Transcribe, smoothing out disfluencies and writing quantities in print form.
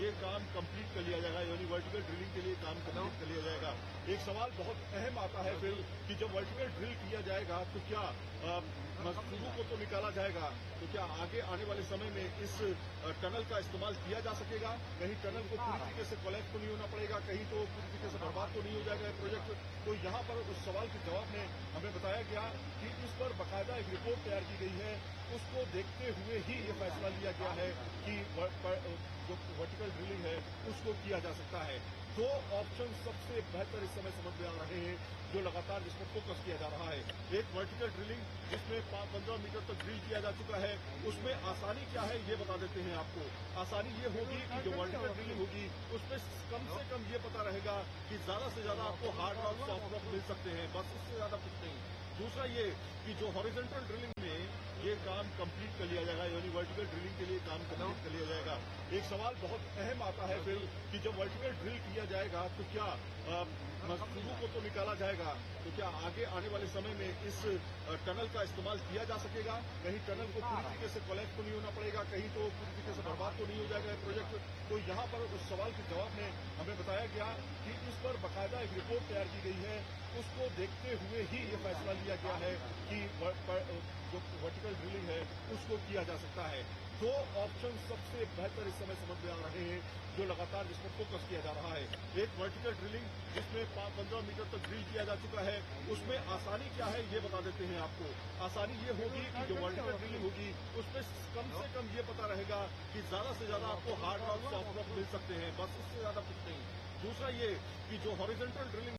ये काम कंप्लीट कर लिया जाएगा, यानी वर्टिकल ड्रिलिंग के लिए काम कंप्लीट कर लिया जाएगा। एक सवाल बहुत अहम आता है फिर कि जब वर्टिकल ड्रिल किया जाएगा तो क्या मजदूरों को तो निकाला जाएगा, तो क्या आगे आने वाले समय में इस टनल का इस्तेमाल किया जा सकेगा? कहीं टनल को पूरी तरीके से कोलैप्स तो नहीं होना पड़ेगा, कहीं तो पूरी तरीके से बर्बाद तो नहीं हो जाएगा प्रोजेक्ट। तो यहाँ पर उस सवाल के जवाब में हमें बताया गया कि इस पर बाकायदा एक रिपोर्ट तैयार की गई है, उसको देखते हुए ही ये फैसला लिया गया है कि जो वर्टिकल ड्रिलिंग है उसको किया जा सकता है। दो ऑप्शन सबसे बेहतर इस समय समझ में आ रहे हैं, जो लगातार जिस पर फोकस किया जा रहा है। एक वर्टिकल ड्रिलिंग जिसमें 15 मीटर तक ड्रिल किया जा चुका है, उसमें आसानी क्या है ये बता देते हैं आपको। आसानी ये होगी कि जो वर्टिकल ड्रिलिंग होगी उसमें कम से कम ये पता रहेगा कि ज्यादा से ज्यादा आपको हार्ड रॉक सॉफ्ट रॉक मिल सकते हैं, बस इससे ज्यादा कुछ नहीं। दूसरा ये कि जो हॉरिजॉन्टल ड्रिलिंग में ये काम कंप्लीट कर लिया जाएगा, यानी वर्टिकल ड्रिलिंग के लिए काम कंप्लीट कर लिया जाएगा। एक सवाल बहुत अहम आता है फिर कि जब वर्टिकल ड्रिल किया जाएगा तो क्या मजदूरों को तो निकाला जाएगा, तो क्या आगे आने वाले समय में इस टनल का इस्तेमाल किया जा सकेगा? कहीं टनल को पूरी तरीके से कोलैप्स तो नहीं होना पड़ेगा, कहीं तो पूरी तरीके से बर्बाद तो नहीं हो जाएगा प्रोजेक्ट। तो यहाँ पर उस सवाल के जवाब में हमें बताया गया कि इस पर बाकायदा एक रिपोर्ट तैयार की गई है, उसको देखते हुए ही ये फैसला लिया गया है कि जो वर्टिकल ड्रिलिंग है उसको किया जा सकता है। दो ऑप्शन सबसे बेहतर इस समय समझ में आ रहे हैं, जो लगातार जिस पर फोकस किया जा रहा है। एक वर्टिकल ड्रिलिंग जिसमें 15 मीटर तक ड्रिल किया जा चुका है, उसमें आसानी क्या है ये बता देते हैं आपको। आसानी ये होगी कि जो वर्टिकल ड्रिलिंग होगी उसमें कम से कम ये पता रहेगा कि ज्यादा से ज्यादा आपको हार्ड रॉक सॉफ्ट रॉक मिल सकते हैं, बस इससे ज्यादा कुछ नहीं। दूसरा ये कि जो हॉरिजॉन्टल ड्रिलिंग